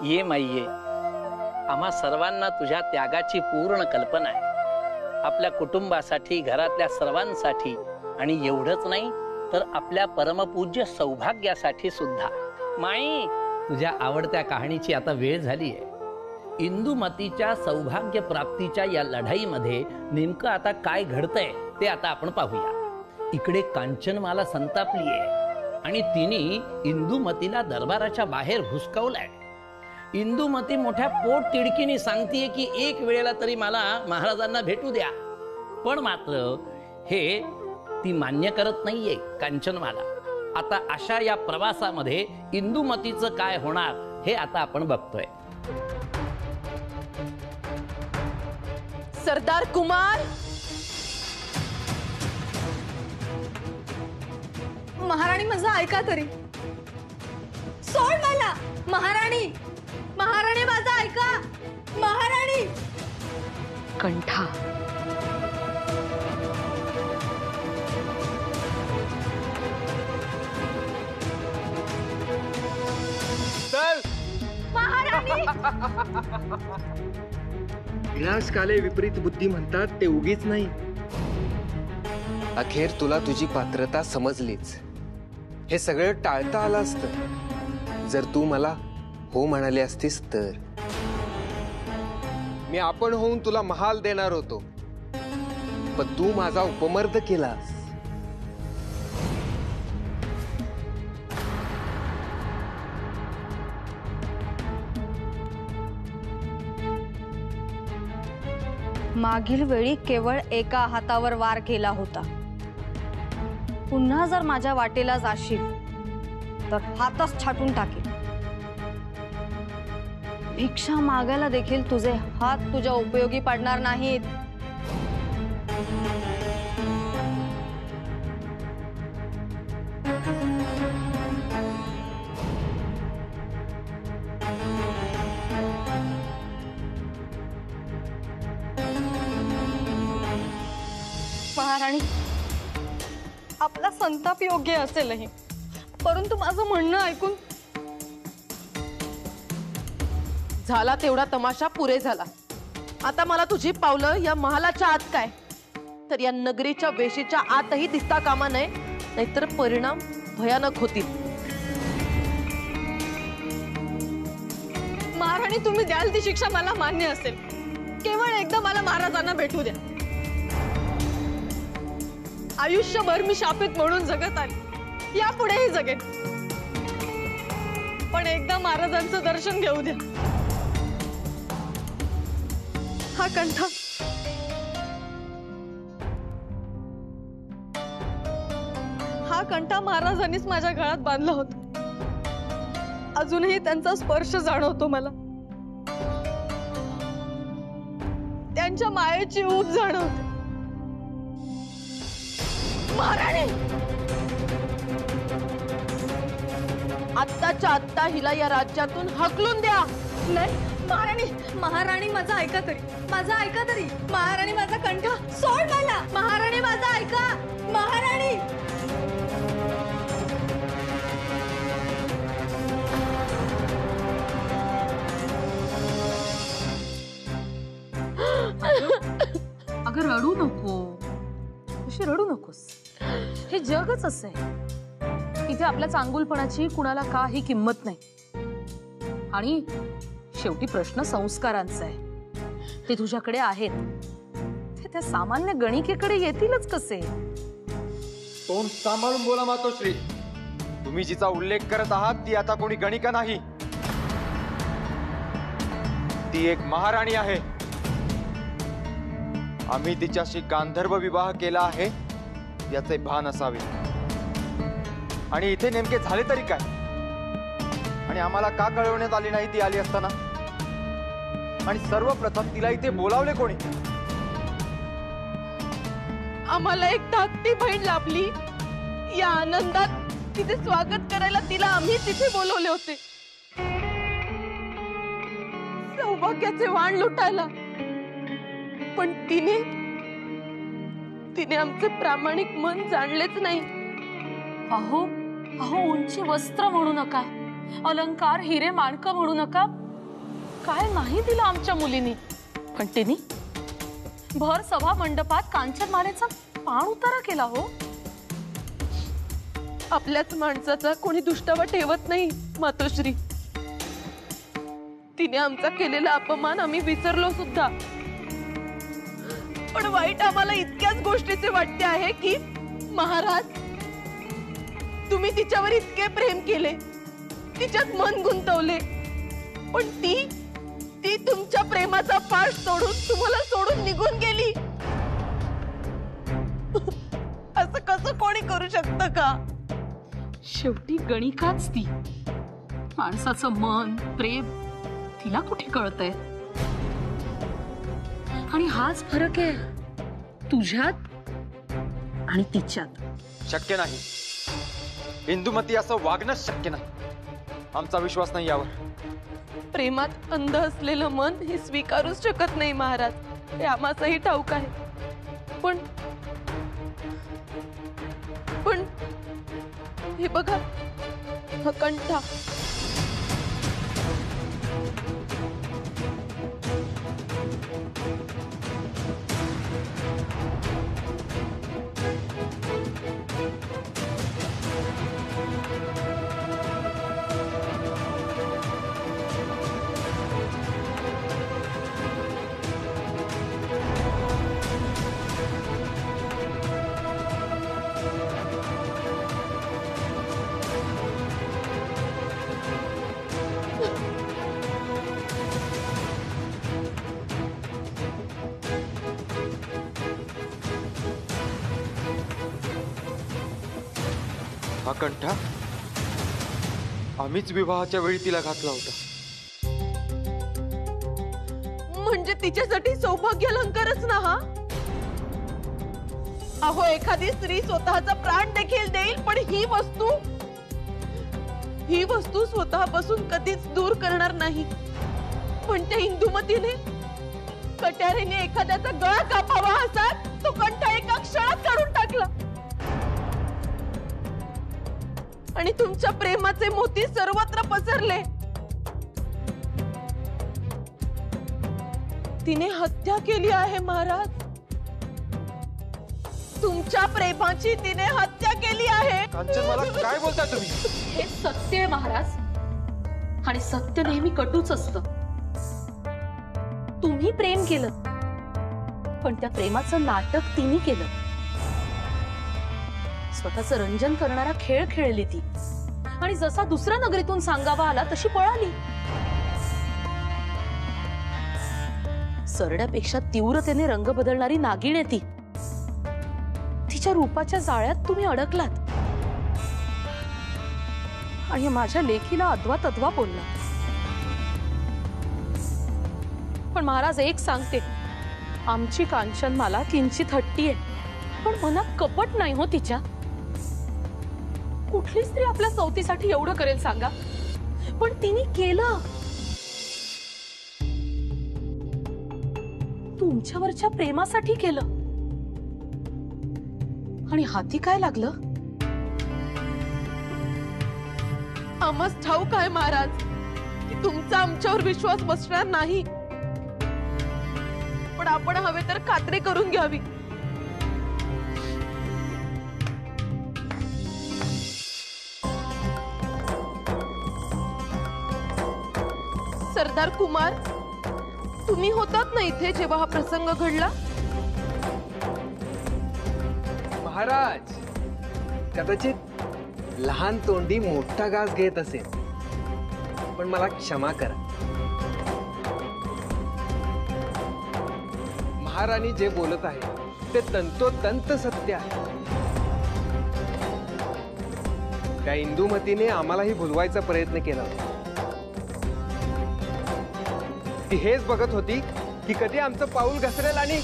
ये माई ये, आम्हा सर्वांना तुझ्या त्यागाची पूर्ण कल्पना आहे. आपल्या कुटुंबासाठी, घरातल्या सर्वांसाठी आणि एवढंच नाही तर आपल्या परमपूज्य सौभाग्यासाठी सुद्धा. माई, तुझ्या आवडत्या कहाणीची आता वेळ झाली आहे. इंदुमतीच्या सौभाग्य प्राप्तीच्या या लढाईमध्ये नेमकं आता काय घडतंय ते आता आपण पाहूया. इकडे कांचनमाला संतापली आहे आणि तिने इंदुमतीला दरबाराच्या बाहेर हुसकावलाय. इंदुमती मोठ्या पोट तिडकीने सांगतीये की एक वेळेला तरी मला महाराजांना भेटू द्या, पण मात्र हे ती मान्य करत नाहीये कांचनमाला. आता अशा या प्रवासामध्ये इंदुमतीचं काय होणार हे आता आपण बघतोय. सरदार कुमार, महाराणी माझं ऐका तरी. सोड मला. महाराणी, महाराणी माझं ऐका. महाराणी. कंठा, चल. महाराणी. विनाशकाले विपरीत बुद्धी म्हणतात ते उगीच नाही. अखेर तुला तुझी पात्रता समजलीच. हे सगळं टाळता आलं असतं जर तू मला हो म्हणाली असतीस तर. मी आपण होऊन तुला महाल देणार होतो, पण तू माझा उपमर्द केलास. मागील वेळी केवळ एका हातावर वार केला होता. पुन्हा जर माझ्या वाटेला जाशील तर हातच छाटून टाकेल. भिक्षा मागायला देखील तुझे हात तुझ्या उपयोगी पडणार नाहीत. महाराणी, आपला संताप योग्य असेलही, परंतु माझं म्हणणं ऐकून. झाला तेवढा तमाशा पुरे झाला. आता मला तुझी पावलं या महालाच्या आत काय तर या नगरीच्या वेशीच्या आतही दिसता कामा नये, नाहीतर परिणाम भयानक होतील. महाराणी, तुम्ही द्याल ती शिक्षा मला मान्य असेल. केवळ एकदा मला महाराजांना भेटू द्या. आयुष्यभर मी शापित म्हणून जगत आली, यापुढेही जगेन, पण एकदा महाराजांचं दर्शन घेऊ द्या. हा कंठ, हा कंठा महाराजांनीच माझ्या गळ्यात बांधला होता. अजूनही त्यांचा स्पर्श जाणवतो मला. त्यांच्या मायेची ऊब जाणवते. महाराणी, आत्ताच्या आत्ता हिला या राज्यातून हकलून द्या. नाही महाराणी, महाराणी माझं ऐका तरी. माझं ऐका तरी. महाराणी माझा कंठ सोड मला. महाराणी माझं ऐका. महाराणी. अगं रडू नको, अशी रडू नकोस. हे जगच असं आहे. इथे आपल्या चांगुलपणाची कुणाला काही किंमत नाही. आणि शेवटी प्रश्न संस्कारांचा आहे. ते तुझ्याकडे आहेत, ते त्या सामान्य गणिकेकडे येतीलच कसे? तोंड सांभाळून बोला मातोश्री. तुम्ही जिचा उल्लेख करत आहात ती आता कोणी गणिका नाही, ती एक महाराणी आहे. आम्ही तिच्याशी गांधर्व विवाह केला आहे याचे भान असावे. आणि इथे नेमके झाले तरी काय, आणि आम्हाला का कळवण्यात आली नाही ती आली असताना? आणि सर्वप्रथम तिला इथे बोलावले कोणी? आम्हाला एक धाकटी बहीण लाभली, या आनंदात तिचे स्वागत करायला तिला आम्ही तिथे बोलवले होते. सौभाग्याचे वाण लुटायला. पण तिने आमचे प्रामाणिक मन जाणलेच नाही. अहो अहो, उंची वस्त्र म्हणू नका, अलंकार हिरे माणकं म्हणू नका, काय नाही दिलं आमच्या मुलीनी, पण तिने भर सभा मंडपात कांचन मानेचा पाण उतारा केला हो. आपल्याच माणसाचा कोणी दुष्टावा ठेवत नाही मातोश्री. तिने आमचा केलेला अपमान आम्ही विसरलो सुद्धा. पण वाईट आम्हाला इतक्याच गोष्टीचे वाटते आहे की महाराज, तुम्ही तिच्यावर इतके प्रेम केले, तिच्यात मन गुंतवले, पण ती तुमच्या प्रेमाचा पाठ सोडून तुम्हाला सोडून निघून गेली. असं कसं कोणी करू शकतं का? शेवटी गणिकाच ती. माणसाचं मन प्रेम तिला कुठे कळतंय? आणि हाच फरक आहे तुझ्यात आणि तिच्यात. शक्य नाही इंदुमती, असं वागणंच शक्य नाही. आमचा विश्वास नाही यावर. प्रेमात अंध असलेलं मन हे स्वीकारूच शकत नाही महाराज, हे आम्हासही ठाऊक आहे. पण पण हे बघा, हा कंठा. हा कंठा आम्हीच विवाहाच्या वेळी तिला घातला होता. म्हणजे तिच्यासाठी सौभाग्य अलंकारच ना हा? अहो, एखादी स्त्री स्वतःचा प्राण देखील देईल, पण ही वस्तू स्वतःपासून कधीच दूर करणार नाही. पण त्या इंदुमतीने कट्यारीने एखाद्याचा गळा कापावा असा तो कंठा एका क्षणात काढून टाकला. आणि तुमच्या प्रेमाचे मोती सर्वत्र पसरले. तिने हत्या केली आहे महाराज. तुमच्या प्रेमाची तिने हत्या केली आहे. कांचन, मला काय बोलताय तुम्ही? हे सत्य आहे महाराज, आणि सत्य नेहमी कटूच असतं. तुम्ही प्रेम केलं, पण त्या प्रेमाचं नाटक तिने केलं. स्वतःचं रंजन करणारा खेळ खेळली ती, आणि जसा दुसऱ्या नगरीतून सांगावा आला तशी पळाली. सरड्यापेक्षा तीव्रतेने रंग बदलणारी नागिण आहे ती. तिच्या रूपाच्या जाळ्यात तुम्ही अडकलात आणि माझ्या लेकीला अद्वा तद्वा बोलला. पण महाराज, एक सांगते, आमची कांचन मला किंचित हट्टी आहे, पण मनात कपट नाही हो तिच्या. कुठली स्त्री आपल्या सवतीसाठी एवढं करेल सांगा? पण तिने केलं. तुमच्यावरच्या प्रेमासाठी केलं. आणि हाती काय लागलं? आम्हास ठाऊक आहे महाराज की तुमचा आमच्यावर विश्वास बसणार नाही, पण आपण हवे तर खात्री करून घ्यावी. सरदार कुमार, तुम्ही होतात ना इथे जेव्हा हा प्रसंग घडला? महाराज, कदाचित लहान तोंडी मोठा घास घेत असेल, पण मला क्षमा करा. महाराणी जे बोलत आहे ते तंतोतंत सत्य आहे. त्या इंदुमतीने आम्हालाही भुलवायचा प्रयत्न केला होता. ती हेच बघत होती की कधी आमचं पाऊल घसरेल आणि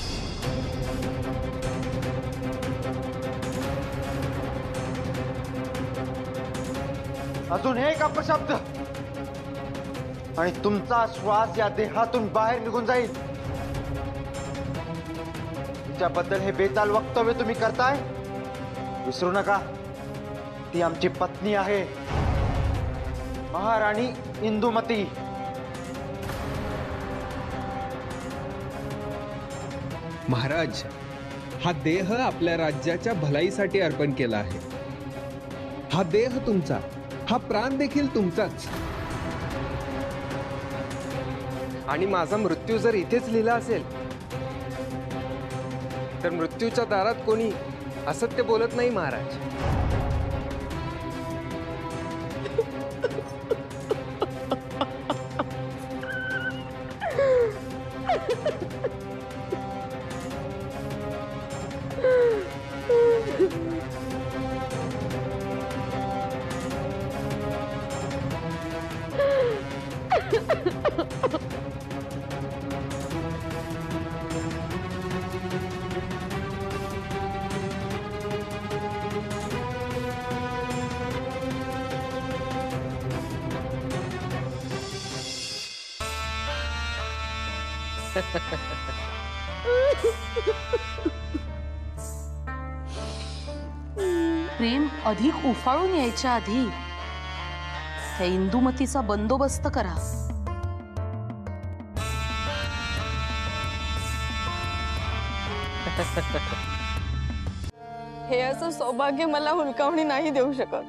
अजून एक अपशब्द आणि तुमचा श्वास या देहातून बाहेर निघून जाईल. तिच्याबद्दल हे बेताल वक्तव्य तुम्ही करताय, विसरू नका, ती आमची पत्नी आहे, महाराणी इंदुमती. महाराज, हा देह आपल्या राज्याच्या भलाईसाठी अर्पण केला आहे. हा देह तुमचा, हा प्राण देखील तुमचाच. आणि माझा मृत्यू जर इथेच लिहिला असेल तर मृत्यूच्या दारात कोणी असत्य बोलत नाही महाराज. प्रेम अधिक उफाळून यायच्या आधी त्या इंदुमतीचा बंदोबस्त करा. हे असं सौभाग्य मला हुलकावणी नाही देऊ शकत.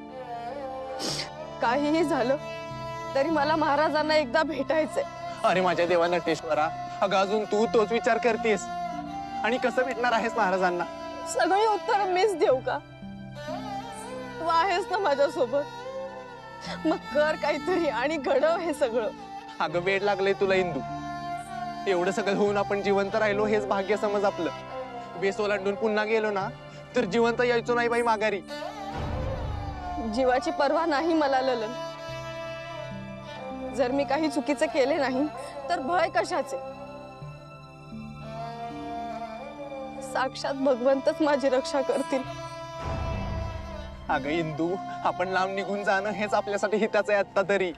काहीही झालं तरी मला महाराजांना एकदा भेटायचंय. अरे माझ्या देवा नटेश्वरा, अगं अजून तू तोच विचार करतेस आणि कसं भेटणार आहेस महाराजांना? सगळी उत्तर मीच देऊ का? तू आहेस ना माझ्यासोबत, मग कर काहीतरी आणि घडव हे सगळं. अगं वेळ लागलंय तुला इंदू. एवढं सगळं होऊन आपण जिवंत राहिलो हेच भाग्य समज आपलं. वेस ओलांडून पुन्हा गेलो ना तर जिवंत यायचो नाही बाई माघारी. जीवाची पर्वा नाही मला ललन. जर मी काही चुकीचे केले नाही तर भय कशाचे? साक्षात भगवंतच माझी रक्षा करतील. अगं इंदू, आपण लांब निघून जाणं हेच आपल्यासाठी हिताचं आहे आता तरी.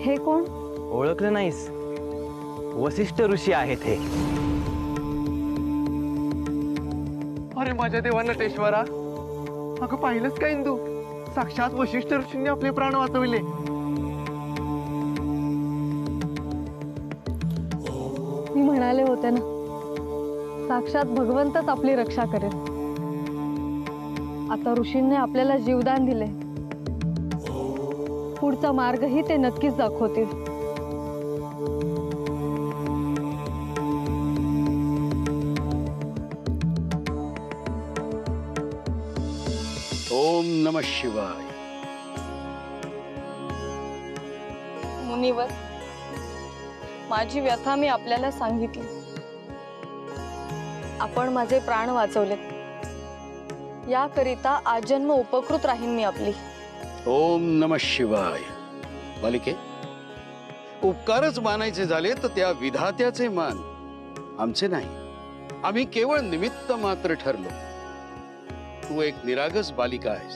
हे कोण? ओळखलं नाहीस? वसिष्ठ ऋषी आहेत हे. अरे माझ्या देवा नटेश्वरा, अगं पाहिलंच का इंदू? साक्षात वशिष्ठ ऋषींनी आपले प्राण वाचविले. मी म्हणाले होते ना, साक्षात भगवंतच आपली रक्षा करेल. आता ऋषींनी आपल्याला जीवदान दिले, पुढचा मार्गही ते नक्कीच दाखवतील. ओम नमः शिवाय. मुनिवर, माझी व्यथा मी आपल्याला सांगितली. आपण माझे प्राण वाचवलेत, याकरिता आजन्म उपकृत राहीन मी आपली. ओम नमः शिवाय. बालिके, उपकारच मानायचे झाले तर त्या विधात्याचे मान, आमचे नाही. आम्ही केवळ निमित्त मात्र ठरलो. तू एक निरागस बालिका आहेस.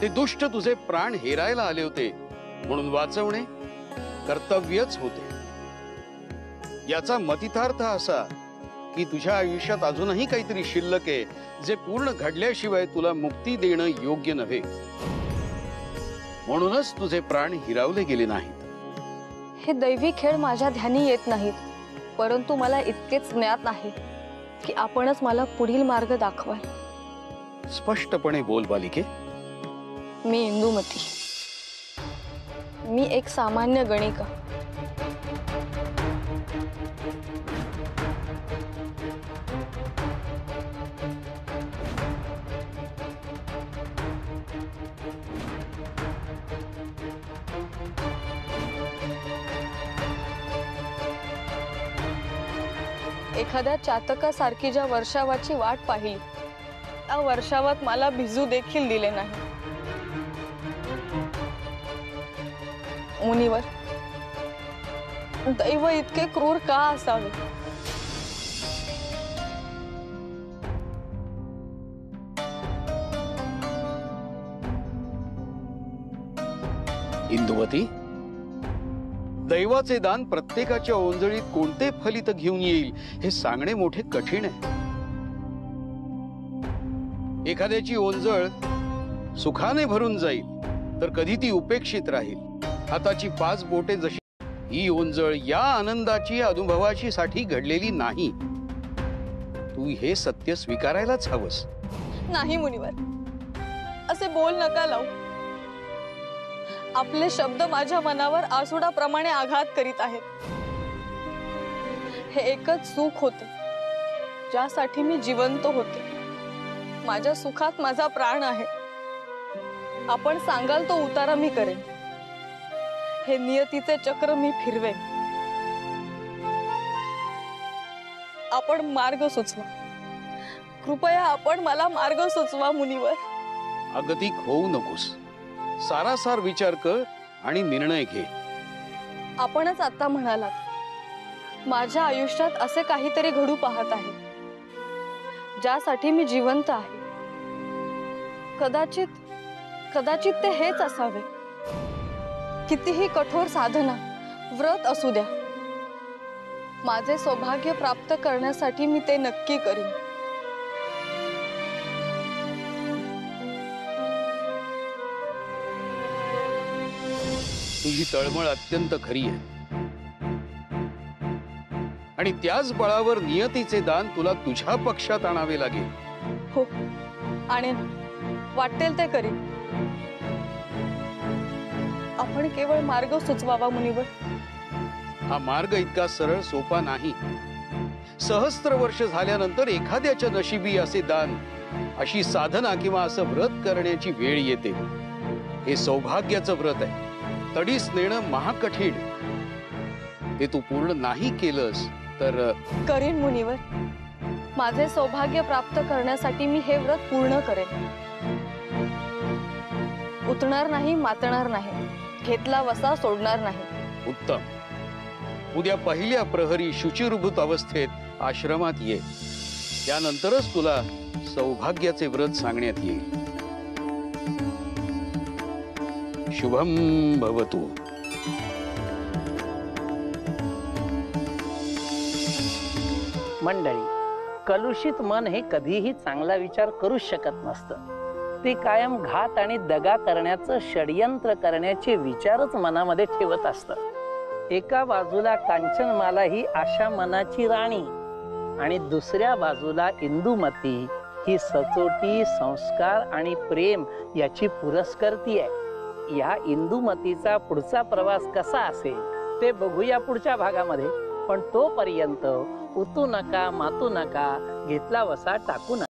ते दुष्ट तुझे प्राण हेरायला आले होते म्हणून वाचवणे कर्तव्यच होते. याचा मतितार्थ असा की तुझ्या आयुष्यात अजूनही काहीतरी शिल्लक आहे जे पूर्ण घडल्याशिवाय तुला मुक्ती देणं योग्य नव्हे. म्हणूनच तुझे प्राण हिरावले गेले नाहीत. हे दैवी खेळ माझ्या ध्यानी येत नाहीत, परंतु मला इतकेच ज्ञात आहे की आपणच मला पुढील मार्ग दाखवाल. स्पष्टपणे बोल बालिके. मी इंदुमती. मी एक सामान्य गणिका. एखाद्या चातकासारखी ज्या वर्षावाची वाट पाहिली, त्या वर्षावात मला भिजू देखील दिले नाही. मुनिवर, दैव इतके क्रूर का असावे? इंदुमती, दैवाचे दान प्रत्येकाच्या ओंजळीत कोणते फलित घेऊन येईल हे सांगणे मोठे कठीण आहे. एखाद्याची ओंजळ सुखाने भरून जाईल तर कधी ती उपेक्षित राहील. हाताची 5 बोटे जशी, ही ओंजळ या आनंदाची अनुभवाची साठी घडलेली नाही. तू हे सत्य स्वीकारायलाच हवंस. नाही मुनिवर, असे बोल नका लावू. आपले शब्द माझ्या मनावर आसुडाप्रमाणे आघात करीत आहेत. हे एकच सुख होते ज्यासाठी मी जिवंत होते. माझ्या सुखात माझा प्राण आहे. आपण सांगाल तो उतारा मी करेन. हे नियतीचे चक्र मी फिरवेन. आपण मार्ग सुचवा. कृपया आपण मला मार्ग सुचवा मुनिवर. अगतिक होऊ नकोस. सारासार विचार कर आणि निर्णय घे. आपणच आता म्हणालात, माझ्या आयुष्यात असे काहीतरी घडू पाहत आहे ज्यासाठी मी जिवंत आहे. कदाचित ते हेच असावे. कितीही कठोर साधना, व्रत असू द्या, माझे सौभाग्य प्राप्त करण्यासाठी मी ते नक्की करीन. तुझी तळमळ अत्यंत खरी आहे आणि त्याच बळावर नियतीचे दान तुला तुझ्या पक्षात आणावे लागेल. हो, आणि वाटेल ते करीन. आपण केवळ मार्ग सुचवावा मुनिवर. हा मार्ग इतका सरळ सोपा नाही. सहस्त्र वर्ष झाल्यानंतर एखाद्याच्या नशिबी असे दान, अशी साधना किंवा असं व्रत करण्याची वेळ येते. हे सौभाग्याचं व्रत आहे. तडीस नेणं महाकठीण. ते तू पूर्ण नाही केलंस तर करीन मुनिवर. माझे सौभाग्य प्राप्त करण्यासाठी मी हे व्रत पूर्ण करेन. उतणार नाही, मातणार नाही, घेतला वसा सोडणार नाही. उत्तम. उद्या पहिल्या प्रहरी शुचिरूभूत अवस्थेत आश्रमात ये. त्यानंतरच तुला सौभाग्याचे व्रत सांगण्यात येईल. शुभम भवतु. मंडळी, कलुषित मन हे कधीही चांगला विचार करूच शकत नसतं. ते कायम घात आणि दगा करण्याचं षडयंत्र करण्याचे विचारच मनामध्ये ठेवत असतं. एका बाजूला कांचनमाला ही आशा मनाची राणी आणि दुसऱ्या बाजूला इंदुमती ही सचोटी, संस्कार आणि प्रेम याची पुरस्कर्ती आहे. या इंदुमतीचा पुढचा प्रवास कसा असेल ते बघूया पुढच्या भागामध्ये. पण तोपर्यंत उतू नका, मातू नका, घेतला वसा टाकू नका.